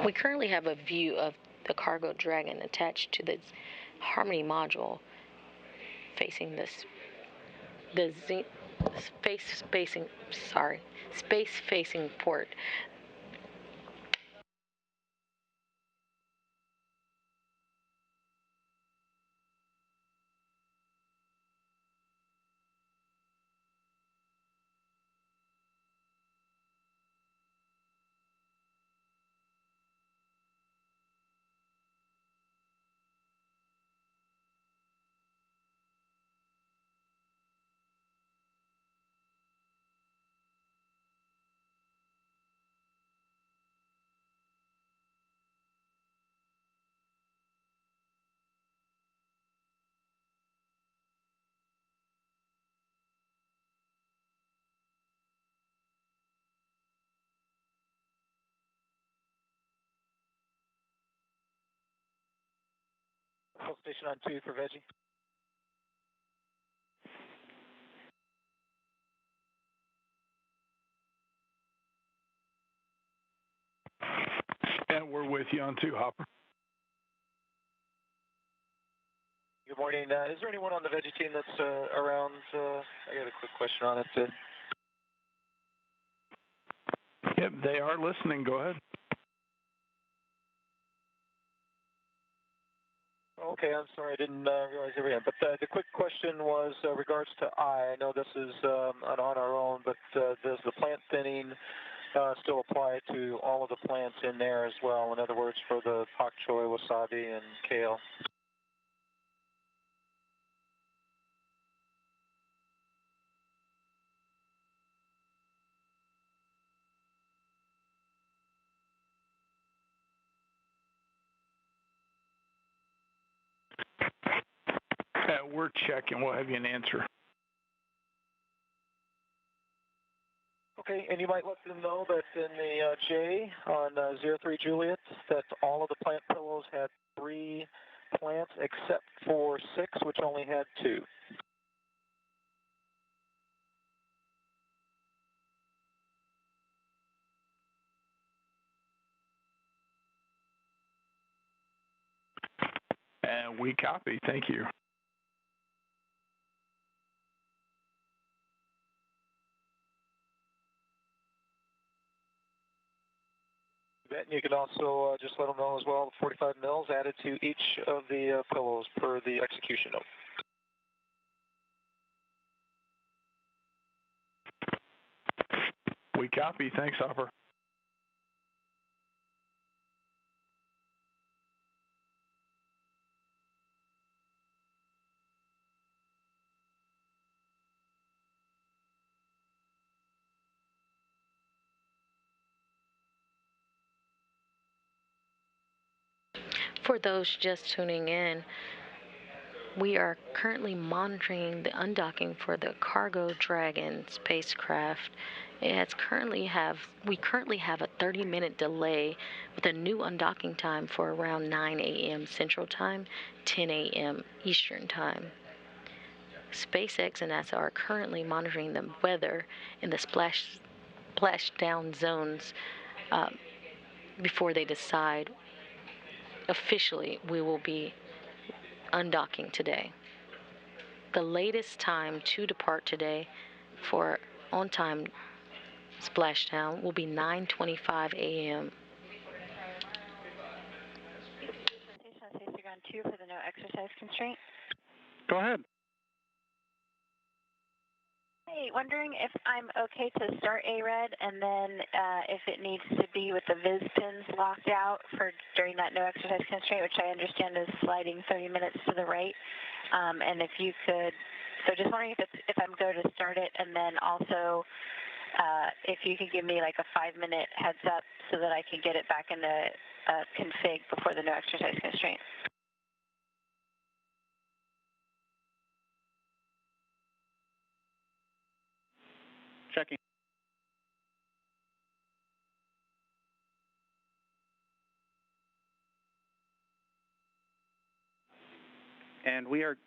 We currently have a view of the cargo Dragon attached to the Harmony module facing the space-facing port. Full station on 2 for Veggie. And we're with you on 2, Hopper. Good morning. Is there anyone on the Veggie team that's around? I got a quick question on it. Yep, they are listening. Go ahead. Okay, I'm sorry, I didn't realize they were in. But the quick question was regards to I know this is on our own, but does the plant thinning still apply to all of the plants in there as well? In other words, for the pak choi, wasabi, and kale? We're checking. We'll have you an answer. Okay, and you might let them know that in the J on 03 Juliet, that all of the plant pillows had 3 plants except for 6, which only had 2. And we copy. Thank you. And you can also just let them know as well, 45 mils added to each of the pillows per the execution note. We copy. Thanks, Hopper. For those just tuning in, we are currently monitoring the undocking for the Cargo Dragon spacecraft. We currently have a 30-minute delay with a new undocking time for around 9 a.m. Central Time, 10 a.m. Eastern Time. SpaceX and NASA are currently monitoring the weather in the splashdown zones before they decide officially we will be undocking today. The latest time to depart today for on-time splashdown will be 9:25 a.m. Station Dragon 2 for the no exercise constraint. Go ahead. Hey, wondering if I'm okay to start ARED and then if it needs to be with the viz pins locked out for during that no exercise constraint, which I understand is sliding 30 minutes to the right. And if you could, so just wondering if I'm going to start it, and then also if you could give me like a 5-minute heads up so that I can get it back into config before the no exercise constraint. Checking. And we are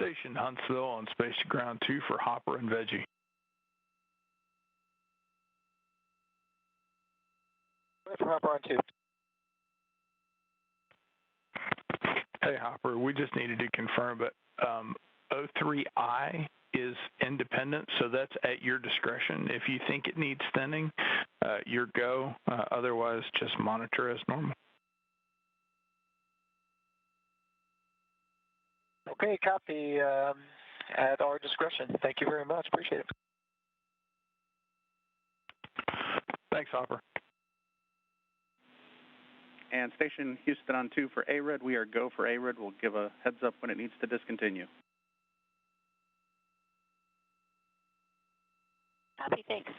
Station Huntsville on Space to Ground 2 for Hopper and Veggie. For Hopper on 2. Hey, Hopper, we just needed to confirm, but 03I is independent, so that's at your discretion. If you think it needs thinning, your go. Otherwise, just monitor as normal. Okay, copy. At our discretion. Thank you very much. Appreciate it. Thanks, Hopper. And Station Houston on 2 for ARED. We are go for ARED. We'll give a heads up when it needs to discontinue. Copy, thanks.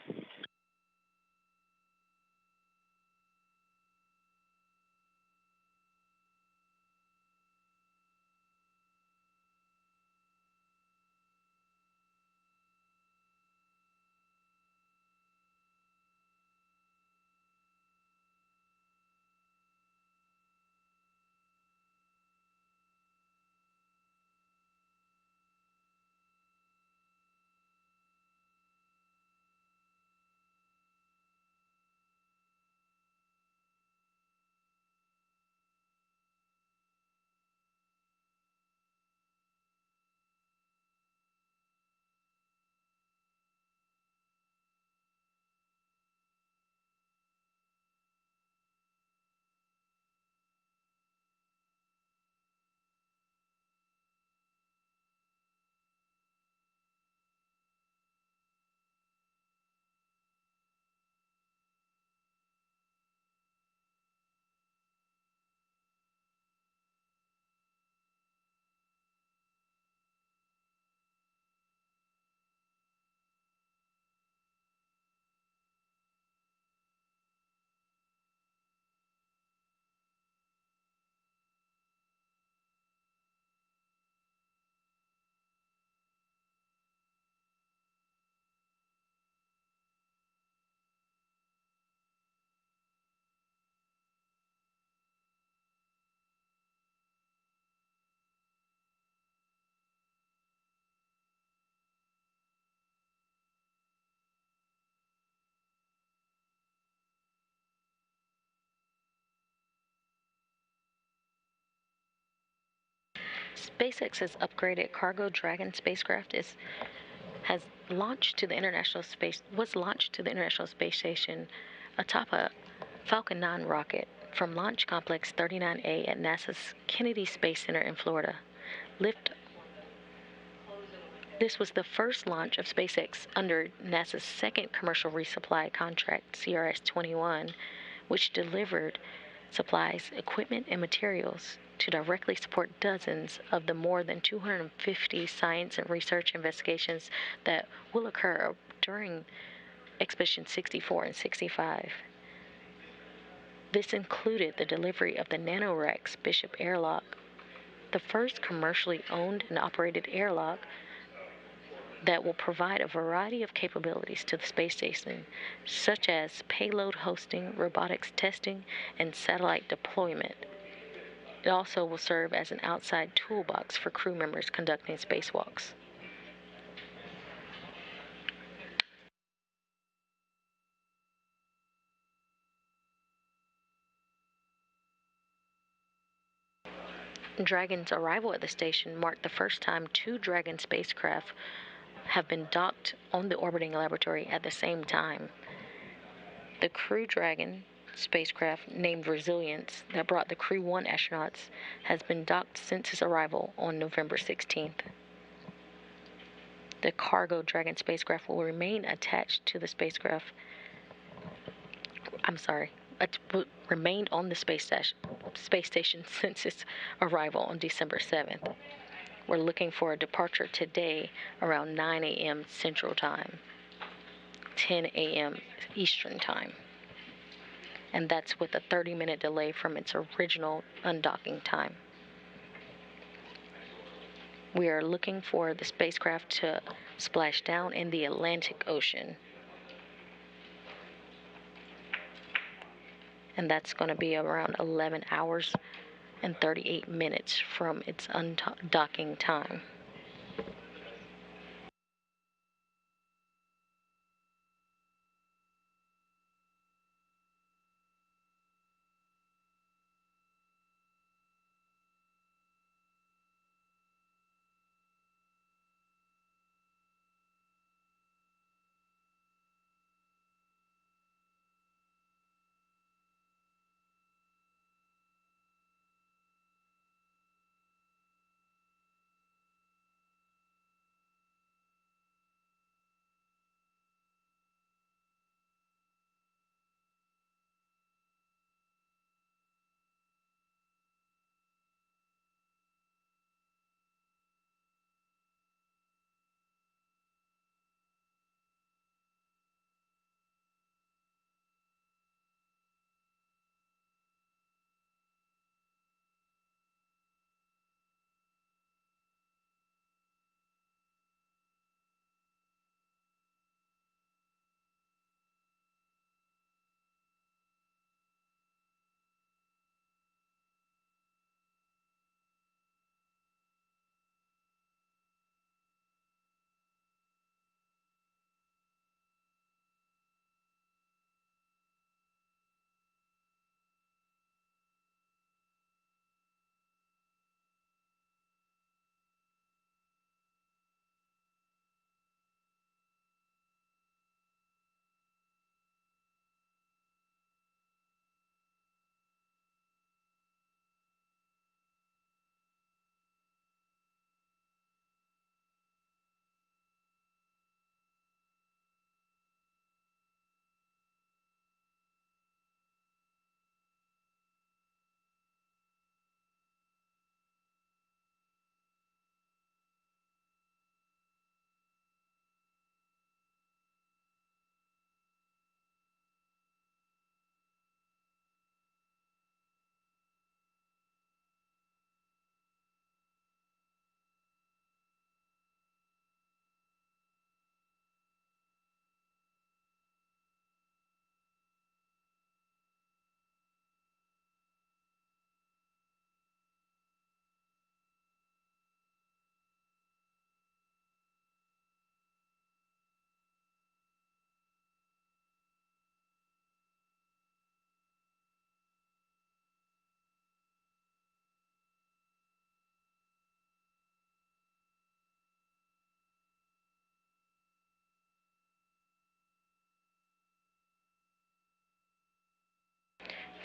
SpaceX's upgraded cargo Dragon spacecraft was launched to the International Space Station atop a Falcon 9 rocket from Launch Complex 39A at NASA's Kennedy Space Center in Florida. This was the first launch of SpaceX under NASA's second commercial resupply contract, CRS-21, which delivered supplies, equipment, and materials to directly support dozens of the more than 250 science and research investigations that will occur during Expedition 64 and 65. This included the delivery of the NanoRex Bishop airlock, the first commercially owned and operated airlock that will provide a variety of capabilities to the space station, such as payload hosting, robotics testing, and satellite deployment. It also will serve as an outside toolbox for crew members conducting spacewalks. Dragon's arrival at the station marked the first time two Dragon spacecraft have been docked on the orbiting laboratory at the same time. The Crew Dragon spacecraft, named Resilience, that brought the Crew 1 astronauts, has been docked since its arrival on November 16th. The Cargo Dragon spacecraft will remain attached to the remained on the space station since its arrival on December 7th. We're looking for a departure today around 9 a.m. Central Time, 10 a.m. Eastern Time. And that's with a 30-minute delay from its original undocking time. We are looking for the spacecraft to splash down in the Atlantic Ocean. And that's going to be around 11 hours and 38 minutes from its undocking time.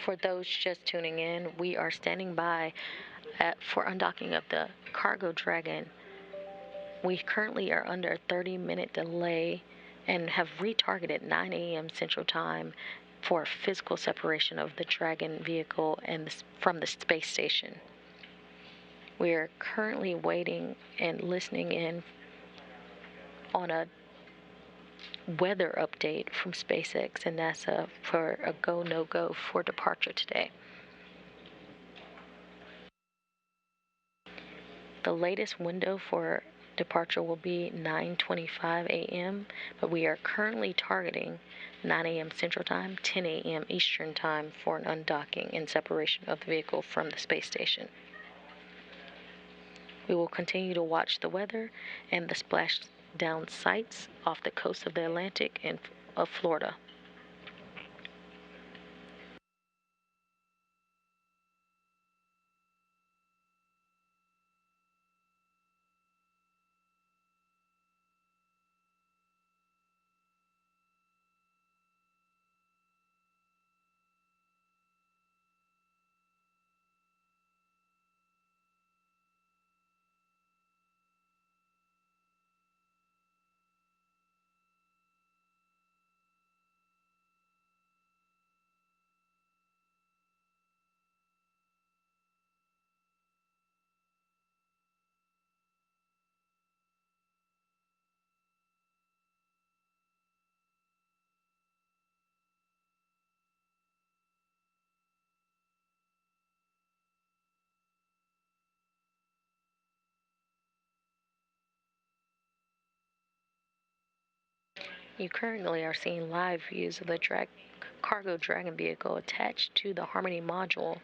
For those just tuning in, we are standing by for undocking of the Cargo Dragon. We currently are under a 30-minute delay and have retargeted 9 a.m. Central Time for physical separation of the Dragon vehicle from the space station. We are currently waiting and listening in on a weather update from SpaceX and NASA for a go, no-go for departure today. The latest window for departure will be 9:25 a.m., but we are currently targeting 9 a.m. Central Time, 10 a.m. Eastern Time for an undocking and separation of the vehicle from the space station. We will continue to watch the weather and the splashdown sites off the coast of the Atlantic and of Florida. You currently are seeing live views of the Cargo Dragon vehicle attached to the Harmony module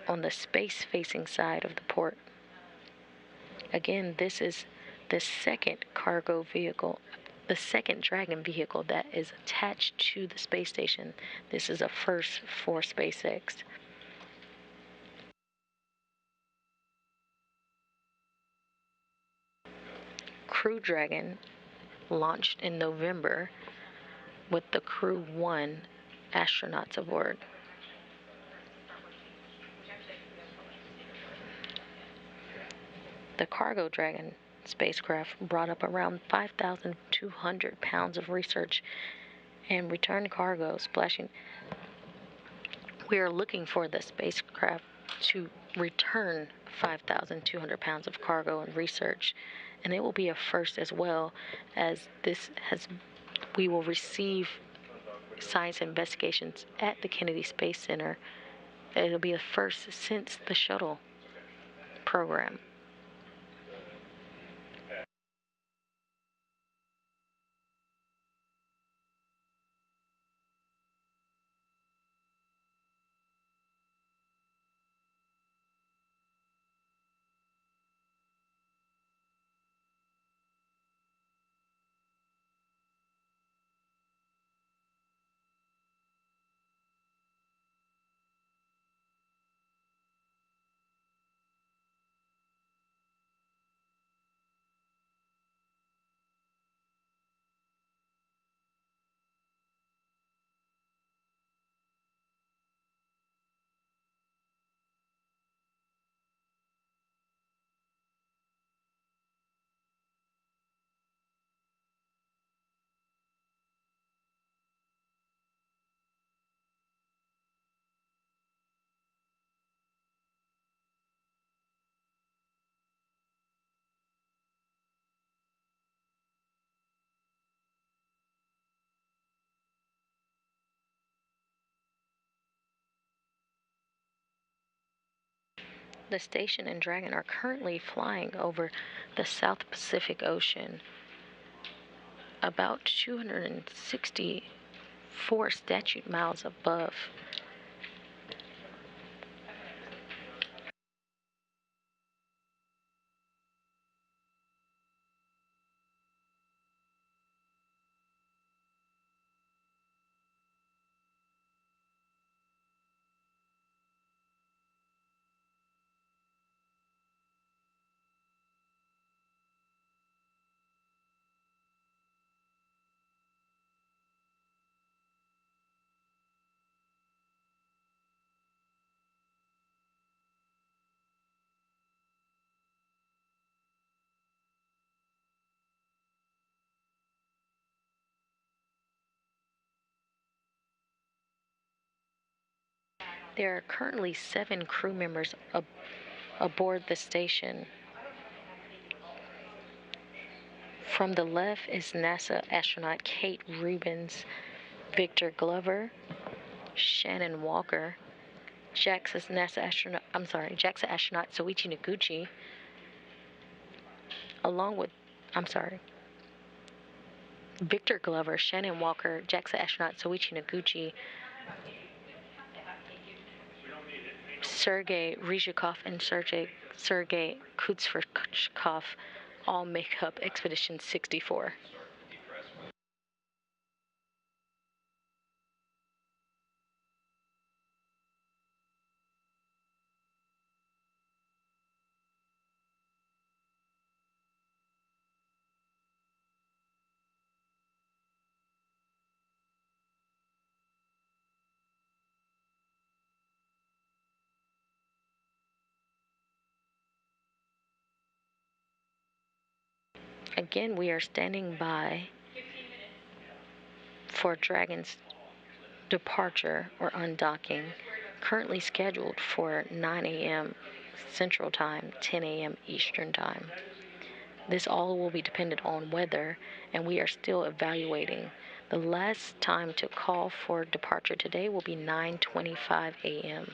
on the space-facing side of the port. Again, this is the second cargo vehicle, the second Dragon vehicle that is attached to the space station. This is a first for SpaceX. Crew Dragon launched in November with the Crew 1 astronauts aboard. The Cargo Dragon spacecraft brought up around 5,200 pounds of research and returned cargo splashing. We are looking for the spacecraft to return 5,200 pounds of cargo and research, and it will be a first as well, as we will receive science investigations at the Kennedy Space Center. It'll be the first since the shuttle program. The station and Dragon are currently flying over the South Pacific Ocean, about 264 statute miles above. There are currently 7 crew members aboard the station. From the left is NASA astronaut Kate Rubins, Victor Glover, Shannon Walker, JAXA astronaut Soichi Noguchi, along with, Victor Glover, Shannon Walker, JAXA astronaut Soichi Noguchi, Sergei Ryzhikov, and Sergei Kutsverkov all make up Expedition 64. Again, we are standing by for Dragon's departure or undocking, currently scheduled for 9 a.m. Central Time, 10 a.m. Eastern Time. This all will be dependent on weather, and we are still evaluating. The last time to call for departure today will be 9:25 a.m.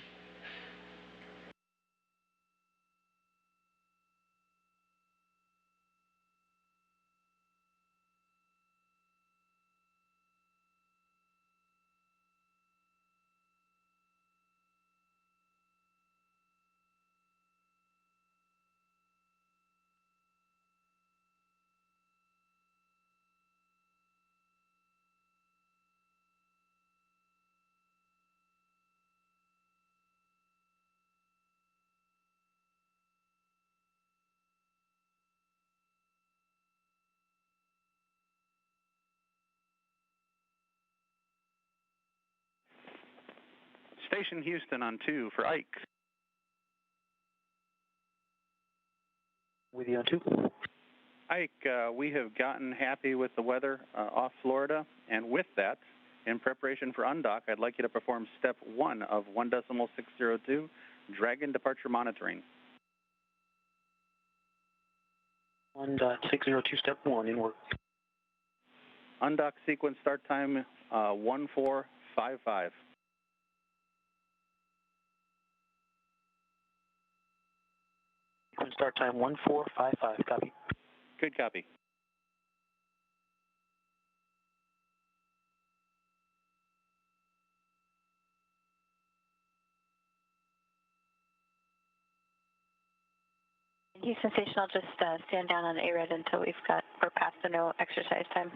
Station Houston on 2 for Ike. With you on 2. Ike, we have gotten happy with the weather off Florida, and with that, in preparation for undock, I'd like you to perform step 1 of 1.602 Dragon departure monitoring. 1.602 step 1 in work. Undock sequence start time 1455. Sequence start time 1455. Copy. Good copy. Houston Station, I'll just stand down on ARED until we're past the no exercise time.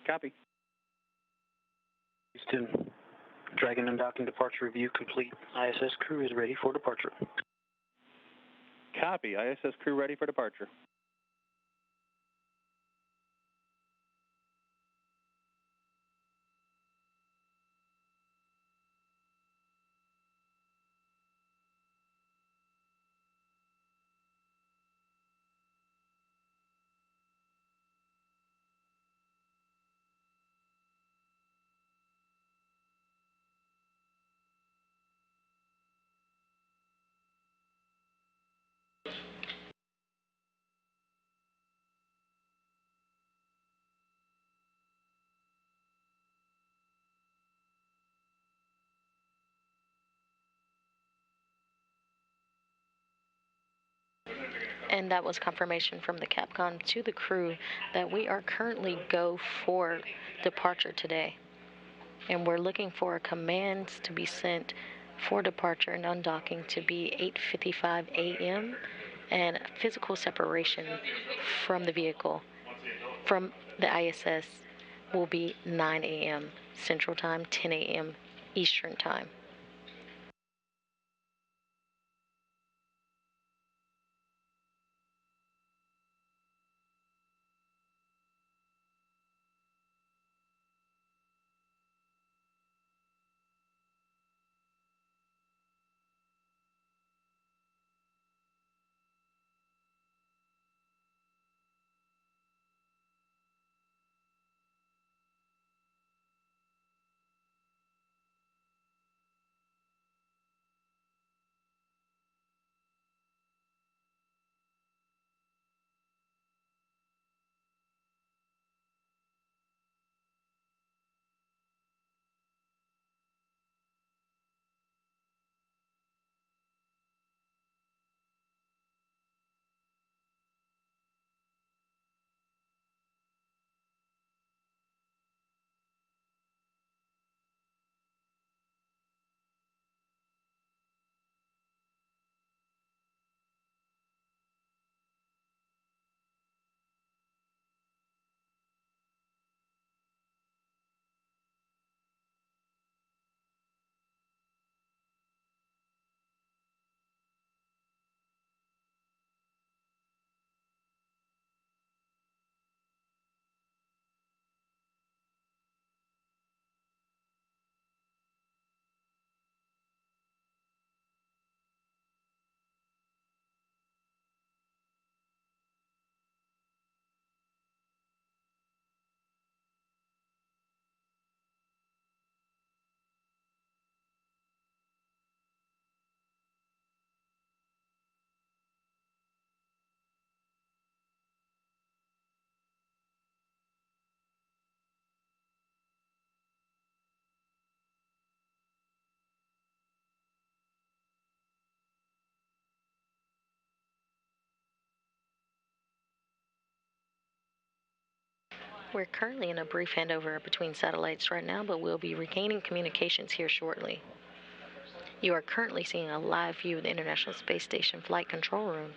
Copy. Houston, Dragon undocking departure review complete. ISS crew is ready for departure. Copy. ISS crew ready for departure. And that was confirmation from the Capcom to the crew that we are currently go for departure today. And we're looking for commands to be sent for departure and undocking to be 8:55 a.m. and physical separation from the vehicle from the ISS will be 9 a.m. Central Time, 10 a.m. Eastern Time. We're currently in a brief handover between satellites right now, but we'll be regaining communications here shortly. You are currently seeing a live view of the International Space Station Flight Control Room.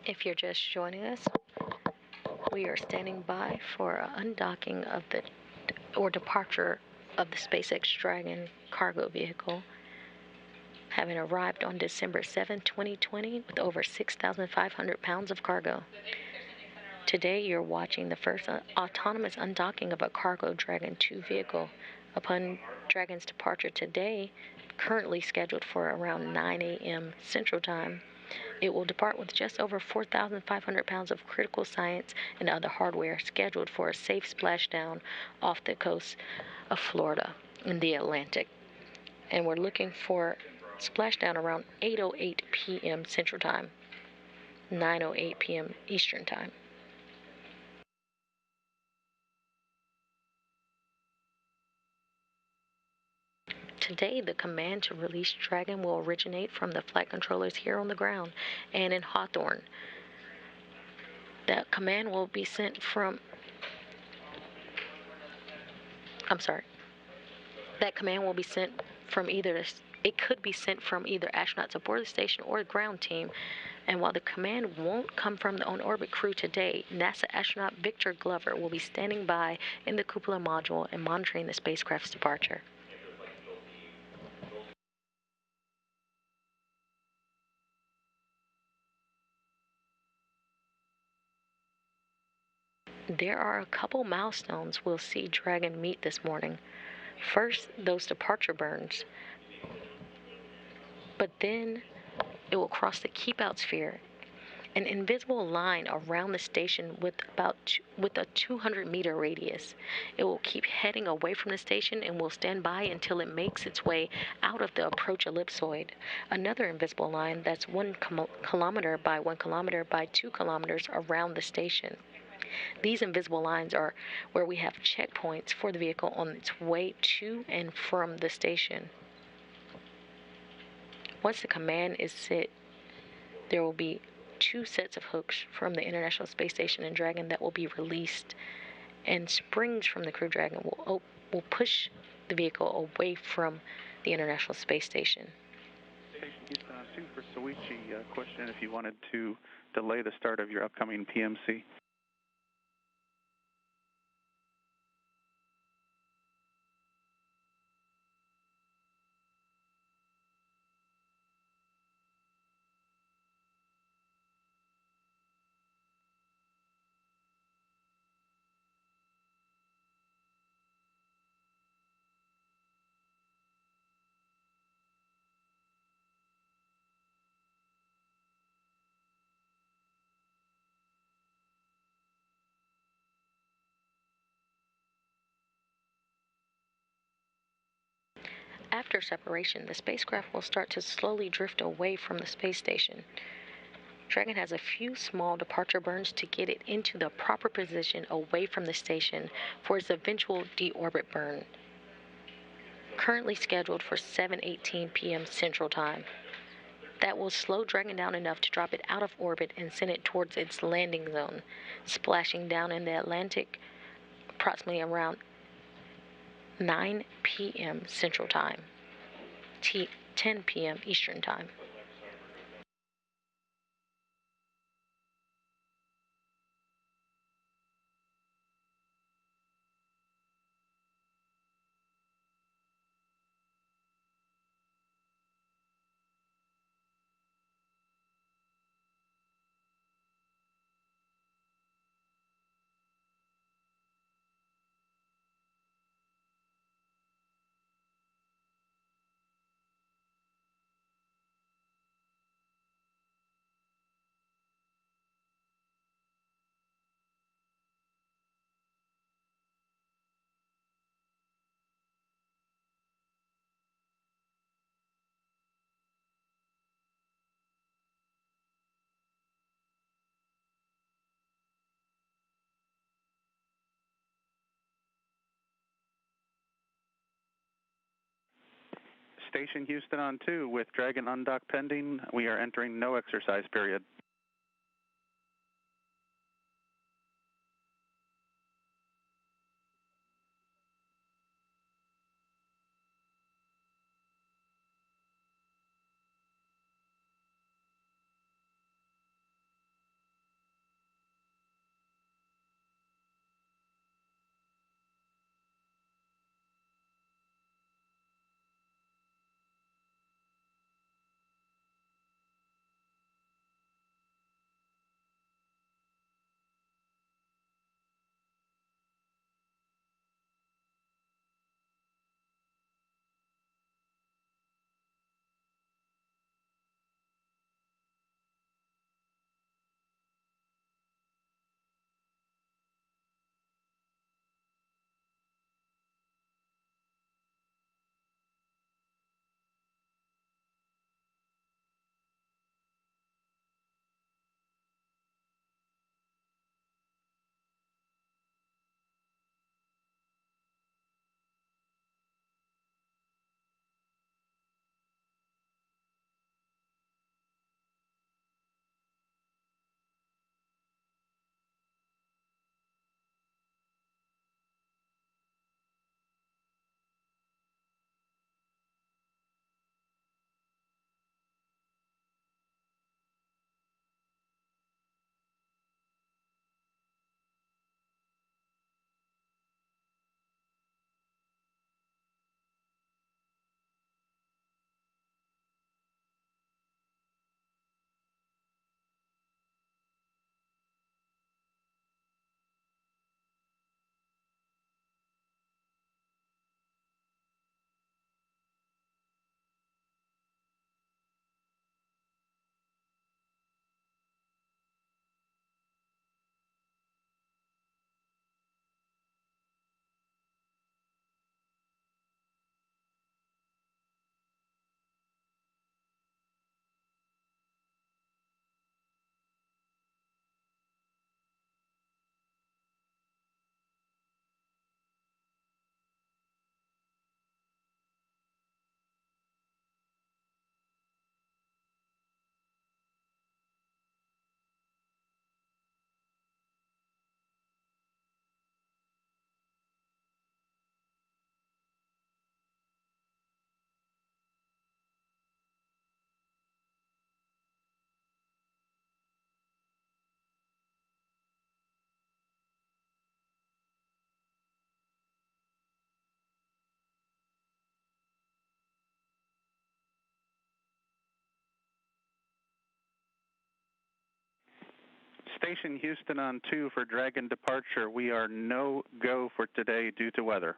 If you're just joining us, we are standing by for undocking of the departure of the SpaceX Dragon cargo vehicle, having arrived on December 7, 2020, with over 6,500 pounds of cargo. Today, you're watching the first autonomous undocking of a cargo Dragon 2 vehicle. Upon Dragon's departure today, currently scheduled for around 9 a.m. Central Time, it will depart with just over 4,500 pounds of critical science and other hardware, scheduled for a safe splashdown off the coast of Florida in the Atlantic. And we're looking for splashdown around 8:08 p.m. Central Time, 9:08 p.m. Eastern Time. Today, the command to release Dragon will originate from the flight controllers here on the ground and in Hawthorne. That command will be sent from That command will be sent from it could be sent from either astronauts aboard the station or the ground team. And while the command won't come from the on-orbit crew today, NASA astronaut Victor Glover will be standing by in the cupola module and monitoring the spacecraft's departure. There are a couple milestones we'll see Dragon meet this morning. First, those departure burns. But then it will cross the keep-out sphere, an invisible line around the station with a 200-meter radius. It will keep heading away from the station and will stand by until it makes its way out of the approach ellipsoid, another invisible line that's 1 kilometer by 1 kilometer by 2 kilometers around the station. These invisible lines are where we have checkpoints for the vehicle on its way to and from the station. Once the command is set, there will be 2 sets of hooks from the International Space Station and Dragon that will be released, and springs from the Crew Dragon will push the vehicle away from the International Space Station. Station Houston on 2 for Soichi. Question if you wanted to delay the start of your upcoming PMC. After separation, the spacecraft will start to slowly drift away from the space station. Dragon has a few small departure burns to get it into the proper position away from the station for its eventual deorbit burn, currently scheduled for 7:18 p.m. Central Time. That will slow Dragon down enough to drop it out of orbit and send it towards its landing zone, splashing down in the Atlantic approximately around 9 p.m. Central Time, 10 p.m. Eastern Time. Station Houston on 2 with Dragon undock pending. We are entering no exercise period. Station Houston on 2 for Dragon departure. We are no-go for today due to weather.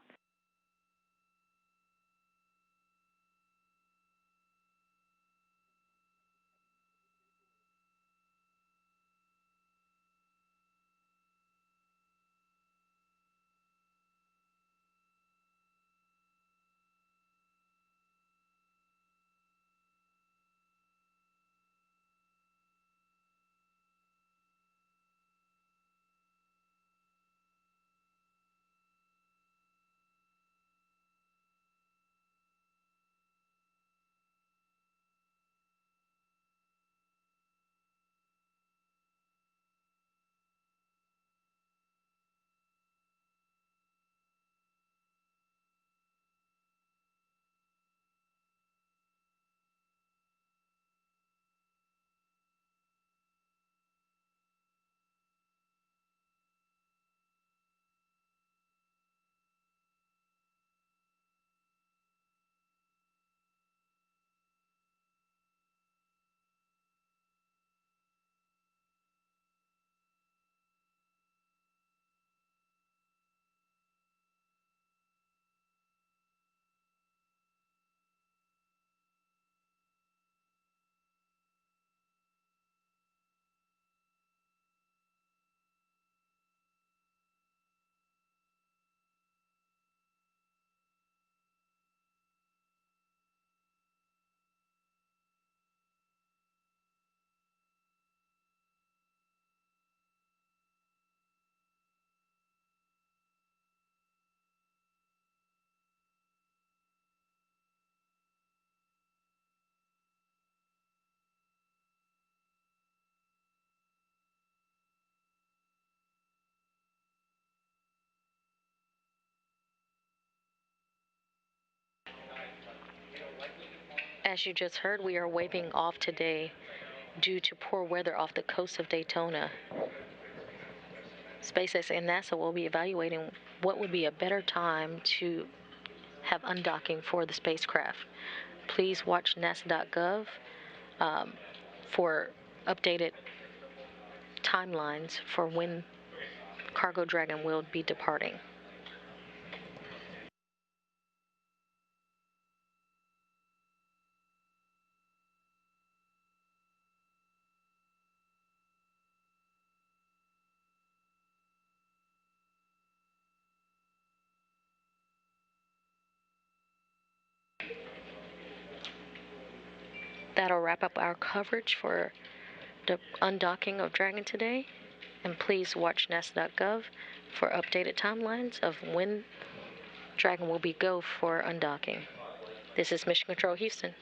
As you just heard, we are waving off today due to poor weather off the coast of Daytona. SpaceX and NASA will be evaluating what would be a better time to have undocking for the spacecraft. Please watch nasa.gov for updated timelines for when Cargo Dragon will be departing. That'll wrap up our coverage for the undocking of Dragon today. And please watch nasa.gov for updated timelines of when Dragon will be go for undocking. This is Mission Control Houston.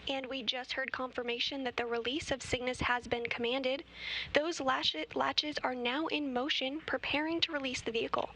And we just heard confirmation that the release of Cygnus has been commanded. Those latches are now in motion, preparing to release the vehicle.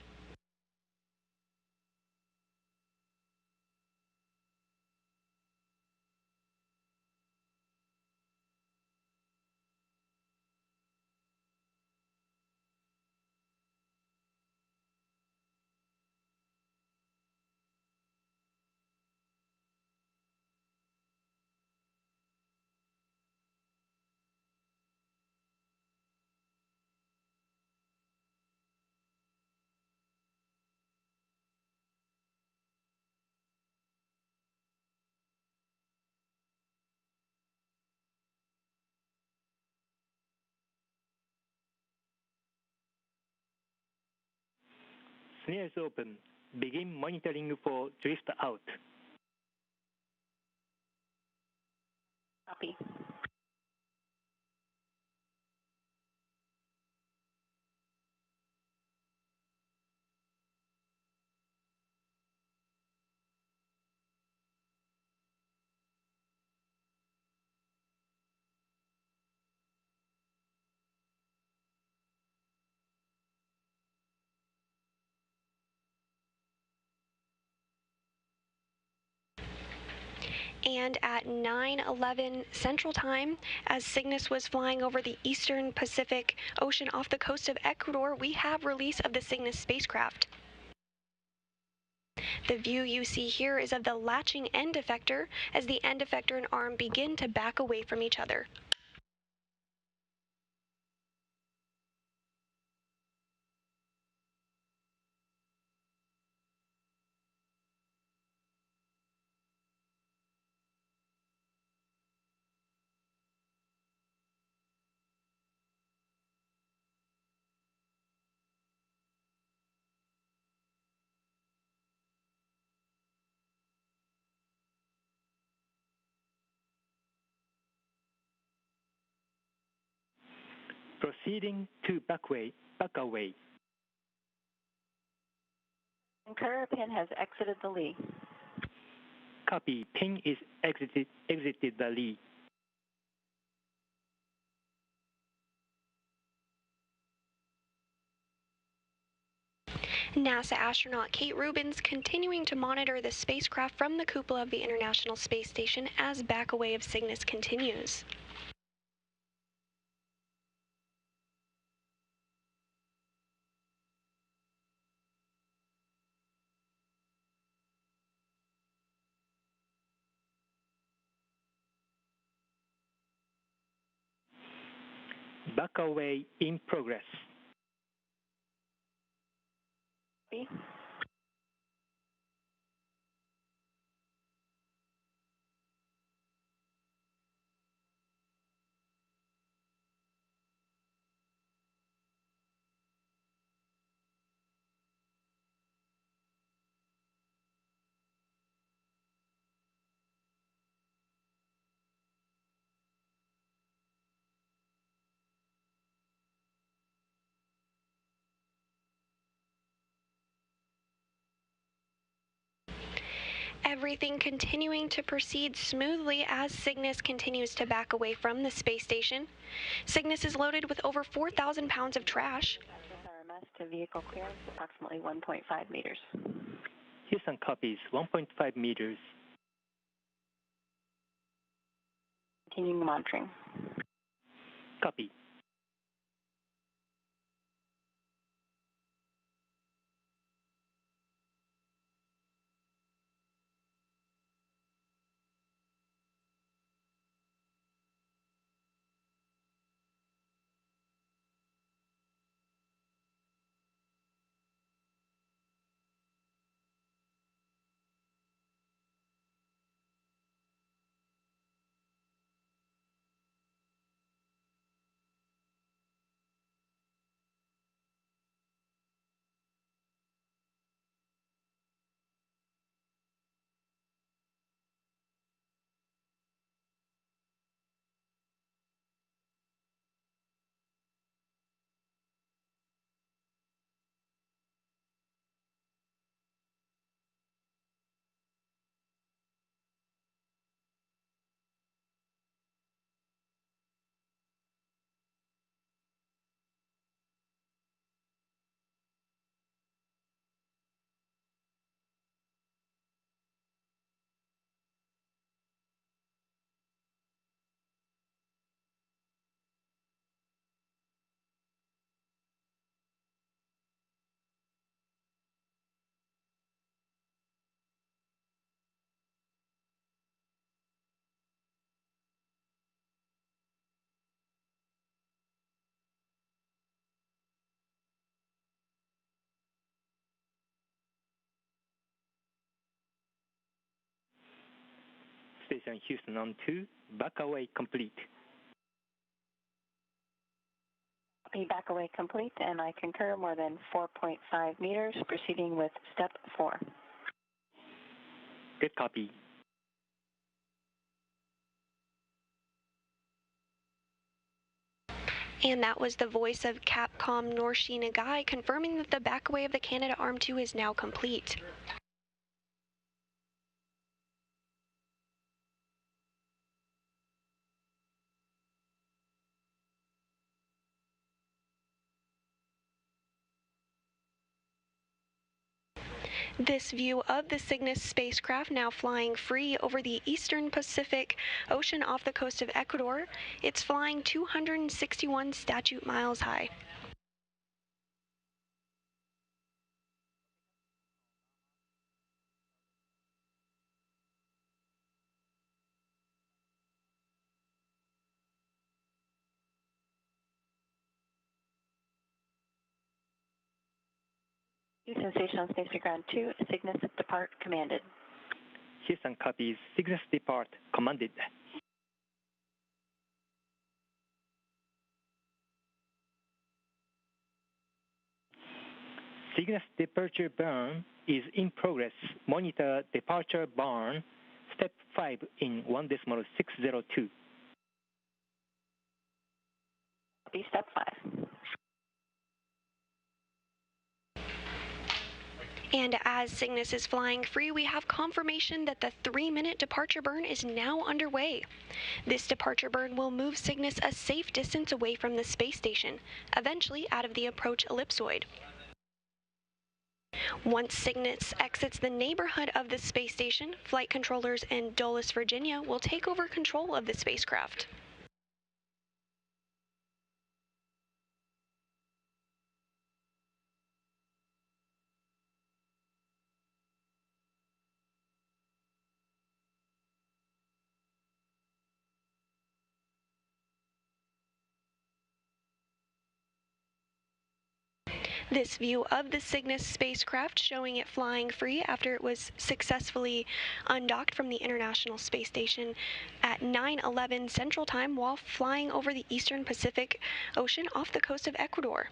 Snares open. Begin monitoring for drift out. Copy. And at 9:11 Central Time, as Cygnus was flying over the eastern Pacific Ocean off the coast of Ecuador, we have release of the Cygnus spacecraft. The view you see here is of the latching end effector as the end effector and arm begin to back away from each other. Proceeding to back away. Terra pin has exited the lee. Copy. Pin is exited the lee. NASA astronaut Kate Rubins continuing to monitor the spacecraft from the cupola of the International Space Station as backaway of Cygnus continues. Backaway in progress. Copy. Everything continuing to proceed smoothly as Cygnus continues to back away from the space station. Cygnus is loaded with over 4,000 pounds of trash. RMS to vehicle clearance, approximately 1.5 meters. Houston copies 1.5 meters. Continuing monitoring. Copy. Station Houston on 2, back away complete. Copy, back away complete, and I concur more than 4.5 meters, proceeding with step 4. Good copy. And that was the voice of Capcom Norshi Nagai confirming that the backaway of the Canadarm2 is now complete. This view of the Cygnus spacecraft now flying free over the eastern Pacific Ocean off the coast of Ecuador. It's flying 261 statute miles high. Houston Station on Space Ground 2, Cygnus depart commanded. Houston copies, Cygnus depart commanded. Cygnus departure burn is in progress. Monitor departure burn, step 5 in 1.602. Copy, step 5. And as Cygnus is flying free, we have confirmation that the 3-minute departure burn is now underway. This departure burn will move Cygnus a safe distance away from the space station, eventually out of the approach ellipsoid. Once Cygnus exits the neighborhood of the space station, flight controllers in Dulles, Virginia will take over control of the spacecraft. This view of the Cygnus spacecraft showing it flying free after it was successfully undocked from the International Space Station at 9:11 Central Time while flying over the eastern Pacific Ocean off the coast of Ecuador.